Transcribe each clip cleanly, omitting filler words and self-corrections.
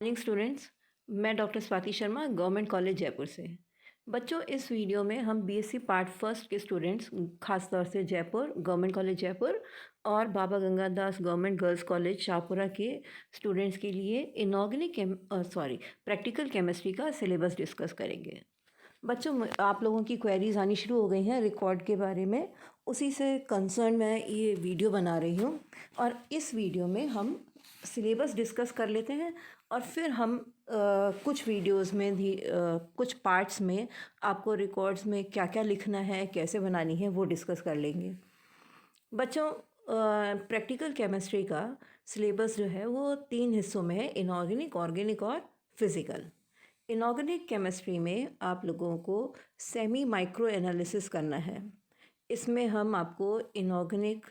Morning students. मैं doctor Swati Sharma government college Jaipur से। बच्चों, इस वीडियो में हम बीएससी पार्ट फर्स्ट के स्टूडेंट्स, खास तौर से जयपुर गवर्नमेंट कॉलेज जयपुर और Baba Gangadas government girls college Shahpura के स्टूडेंट्स के लिए प्रैक्टिकल केमिस्ट्री का सिलेबस डिस्कस करेंगे। बच्चों, आप लोगों की क्वेरीज आनी शुरू हो गई हैं रिकॉर्ड के बारे में। उसी से कंसर्न मैं ये वीडियो बना रही हूँ और इस वीडियो में हम सिलेबस डिस्कस कर लेते हैं और फिर हम कुछ वीडियोस में भी कुछ पार्ट्स में आपको रिकॉर्ड्स में क्या क्या लिखना है, कैसे बनानी है, वो डिस्कस कर लेंगे। बच्चों, प्रैक्टिकल केमिस्ट्री का सिलेबस जो है वो 3 हिस्सों में है: इनऑर्गेनिक, ऑर्गेनिक और फिज़िकल। इनऑर्गेनिक केमिस्ट्री में आप लोगों को सेमी माइक्रो एनालिसिस करना है। इसमें हम आपको इनऑर्गेनिक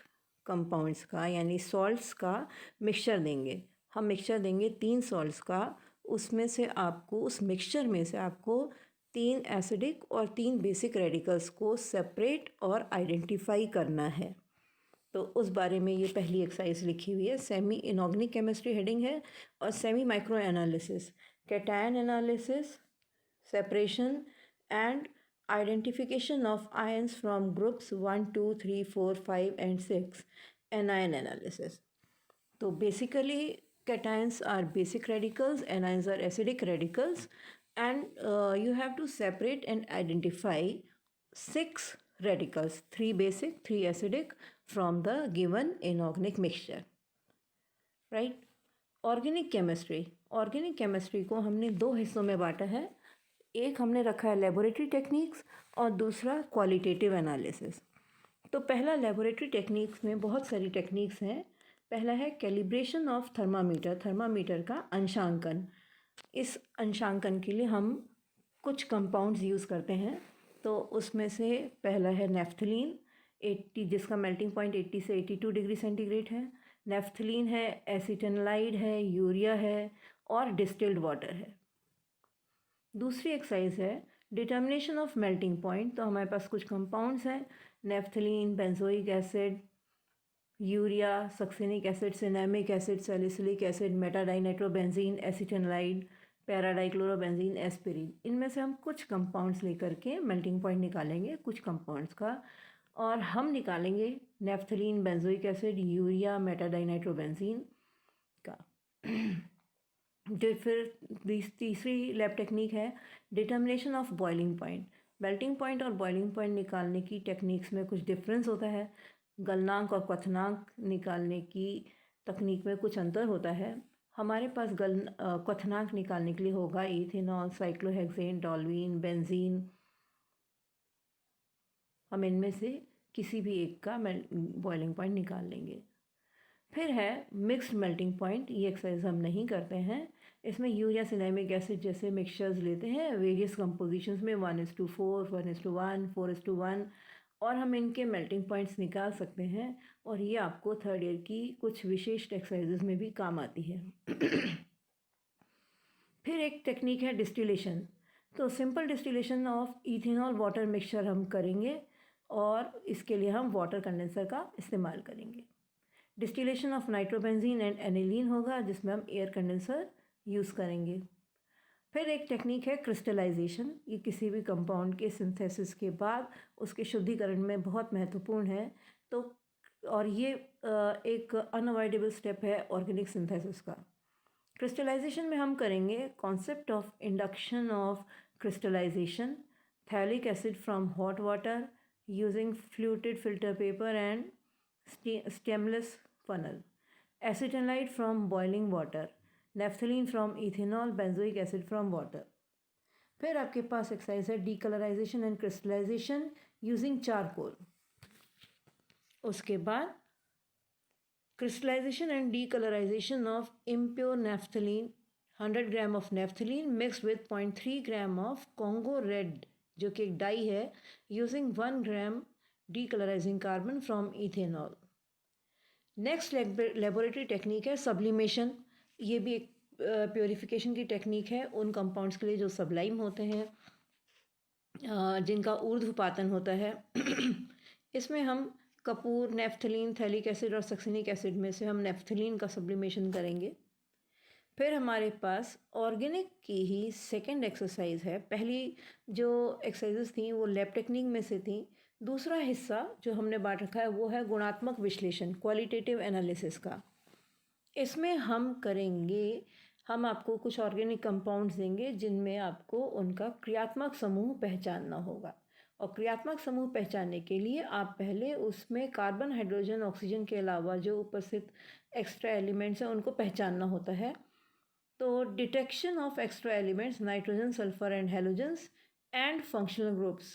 कंपाउंड्स का यानी सॉल्ट्स का मिक्सचर देंगे। हम मिक्सचर देंगे 3 सॉल्ट्स का। उसमें से आपको, उस मिक्सचर में से आपको 3 एसिडिक और 3 बेसिक रेडिकल्स को सेपरेट और आइडेंटिफाई करना है। तो उस बारे में ये पहली एक्सरसाइज लिखी हुई है। सेमी इनऑर्गेनिक केमिस्ट्री हेडिंग है और semi micro analysis, cation analysis, separation and identification of ions from groups 1, 2, 3, 4, 5 and 6, anion analysis. So basically cations are basic radicals, anions are acidic radicals, and you have to separate and identify 6 radicals, 3 basic, 3 acidic, from the given inorganic mixture, right? Organic chemistry को हमने 2 हिस्सों में बांटा है। एक हमने रखा है लेबोरेटरी टेक्निक्स और दूसरा क्वालिटेटिव एनालिसिस। तो पहला लेबोरेटरी टेक्निक्स में बहुत सारी टेक्निक्स हैं। पहला है कैलिब्रेशन ऑफ थर्मामीटर का अंशांकन। इस अंशांकन के लिए हम कुछ कंपाउंड्स यूज़ करते हैं। तो उसमें से पहला है नेफ्थलीन 80, जिसका मेल्टिंग पॉइंट 80 से 82 डिग्री सेंटीग्रेड है। नेफ्थलीन है, एसीटेनलाइड है, यूरिया है और डिस्टिल्ड वाटर है। दूसरी एक्सरसाइज है डिटर्मिनेशन ऑफ मेल्टिंग पॉइंट। तो हमारे पास कुछ कंपाउंड्स हैं: naphthalene, benzoic acid, urea, succinic acid, cinnamic acid, salicylic acid, metadinitrobenzene, acetanilide, paradichlorobenzene, aspirin. इनमें से हम कुछ कंपाउंड्स लेकर के मेल्टिंग पॉइंट निकालेंगे कुछ कंपाउंड्स का, और हम निकालेंगे नेफ्थलीन, बेंजोइक एसिड, यूरिया, मेटाडाइनाइट्रोबेंजीन का। जो फिर तीसरी लैब टेक्निक है determination of boiling point. Melting point और बॉइलिंग पॉइंट निकालने की टेक्निक्स में कुछ डिफरेंस होता है। गलनांक और क्वथनांक निकालने की तकनीक में कुछ अंतर होता है। हमारे पास क्वथनांक निकालने के लिए होगा इथेनॉल, साइक्लोहेक्सेन, टॉल्यूइन, बेंजीन। हम इनमें से किसी भी एक का बॉइलिंग पॉइंट निकाल लेंगे। फिर है मिक्स्ड मेल्टिंग पॉइंट। ये एक्सरसाइज हम नहीं करते हैं। इसमें यूरिया, सिनेमिक एसिड जैसे मिक्सचर्स लेते हैं वेरियस कंपोजिशंस में 1:4, 1:1, 4:1, और हम इनके मेल्टिंग पॉइंट्स निकाल सकते हैं। और ये आपको थर्ड ईयर की कुछ विशेष एक्सरसाइजेज में भी काम आती है। फिर एक टेक्निक है डिस्टिलेशन। तो simple distillation of ethanol water mixture हम करेंगे और इसके लिए हम वाटर कंडेंसर का इस्तेमाल करेंगे। Distillation of nitrobenzene and aniline होगा, जिसमें हम एयर कंडेंसर यूज़ करेंगे। फिर एक टेक्निक है क्रिस्टलाइजेशन। ये किसी भी कंपाउंड के सिंथेसिस के बाद उसके शुद्धिकरण में बहुत महत्वपूर्ण है। तो और ये एक अनअवॉइडेबल स्टेप है ऑर्गेनिक सिंथेसिस का। क्रिस्टलाइजेशन में हम करेंगे concept of induction of crystallization, phthalic acid from hot water using fluted filter paper and stemless funnel, acetonide from boiling water, naphthalene from ethanol, benzoic acid from water. फिर आपके पास exercise है decolorization and crystallization using charcoal. उसके बाद crystallization and decolorization of impure naphthalene, 100 gram of naphthalene mixed with 0.3 gram of Congo red, जो कि एक dye है, using 1 gram decolorizing carbon from ethanol. Next laboratory technique है sublimation. ये भी एक प्योरीफिकेशन की टेक्निक है उन कंपाउंड्स के लिए जो सब्लाइम होते हैं, जिनका ऊर्ध्वपातन होता है। इसमें हम कपूर, नेफ्थलीन, थैलिक एसिड और सक्सिनिक एसिड में से हम नेफ्थलीन का सब्लिमेशन करेंगे। फिर हमारे पास ऑर्गेनिक की ही सेकंड एक्सरसाइज है। पहली जो एक्सरसाइजेस थी वो लैब टेक्निक में से थी। दूसरा हिस्सा जो हमने बांट रखा है वो है गुणात्मक विश्लेषण, क्वालिटेटिव एनालिसिस का। इसमें हम आपको कुछ ऑर्गेनिक कंपाउंड्स देंगे जिनमें आपको उनका क्रियात्मक समूह पहचानना होगा। और क्रियात्मक समूह पहचानने के लिए आप पहले उसमें कार्बन, हाइड्रोजन, ऑक्सीजन के अलावा जो उपस्थित एक्स्ट्रा एलिमेंट्स हैं उनको पहचानना होता है। तो detection of extra elements, nitrogen, sulphur and halogens and functional groups,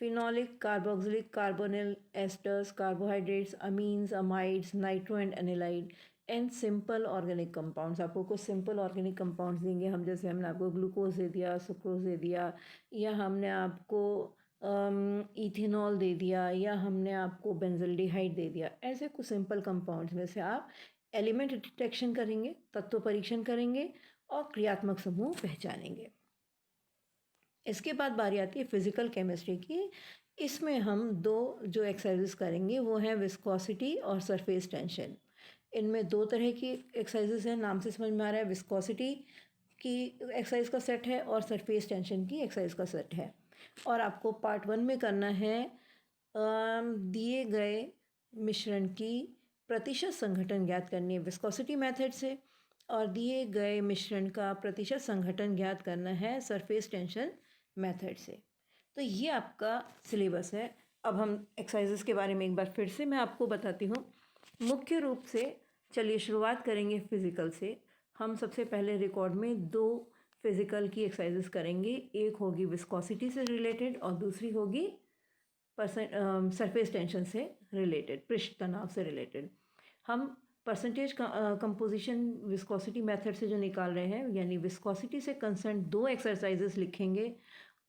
phenolic, carboxylic, carbonyl asters, carbohydrates, amines, amides, nitro and anilide and simple organic compounds. आपको कुछ सिंपल ऑर्गेनिक कंपाउंड्स देंगे हम, जैसे हमने आपको ग्लूकोज दे दिया, सुक्रोज दे दिया, या हमने आपको इथेनॉल दे दिया, या हमने आपको बेंजल्डिहाइड दे दिया। ऐसे कुछ सिंपल कंपाउंड्स में से आप एलिमेंट डिटेक्शन करेंगे, तत्व परीक्षण करेंगे और क्रियात्मक समूह पहचानेंगे। इसके बाद बारी आती है फिज़िकल केमिस्ट्री की। इसमें हम दो जो एक्सरसाइजेस करेंगे वो हैं विस्कोसिटी और सरफेस टेंशन। इनमें दो तरह की एक्सरसाइजेस हैं, नाम से समझ में आ रहा है। विस्कोसिटी की एक्सरसाइज का सेट है और सरफेस टेंशन की एक्सरसाइज का सेट है। और आपको पार्ट 1 में करना है दिए गए मिश्रण की प्रतिशत संघटन ज्ञात करनी है विस्कोसिटी मेथड से, और दिए गए मिश्रण का प्रतिशत संघटन ज्ञात करना है सरफेस टेंशन मेथड से। तो ये आपका सिलेबस है। अब हम एक्सरसाइजेस के बारे में एक बार फिर से मैं आपको बताती हूँ। मुख्य रूप से चलिए शुरुआत करेंगे फ़िज़िकल से। हम सबसे पहले रिकॉर्ड में दो फिज़िकल की एक्सरसाइजेस करेंगे। एक होगी विस्कोसिटी से रिलेटेड और दूसरी होगी सरफेस टेंशन से रिलेटेड, पृष्ठ तनाव से रिलेटेड। हम परसेंटेज कंपोजिशन विस्कोसिटी मेथड से जो निकाल रहे हैं, यानी विस्कोसिटी से कंसर्न दो एक्सरसाइजेस लिखेंगे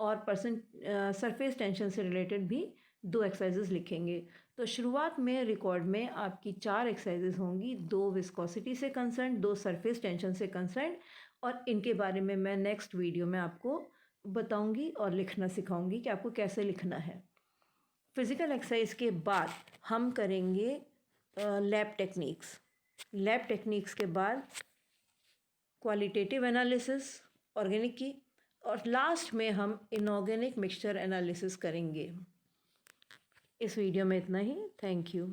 और सरफेस टेंशन से रिलेटेड भी दो एक्सरसाइजेस लिखेंगे। तो शुरुआत में रिकॉर्ड में आपकी 4 एक्सरसाइजेस होंगी, 2 विस्कोसिटी से कंसर्न, 2 सरफेस टेंशन से कंसर्न, और इनके बारे में मैं नेक्स्ट वीडियो में आपको बताऊंगी और लिखना सिखाऊंगी कि आपको कैसे लिखना है। फिज़िकल एक्सरसाइज के बाद हम करेंगे लैब टेक्निक्स। लैब टेक्निक्स के बाद क्वालिटेटिव एनालिसिस ऑर्गेनिक की, और लास्ट में हम इनऑर्गेनिक मिक्सचर एनालिसिस करेंगे। इस वीडियो में इतना ही। Thank you.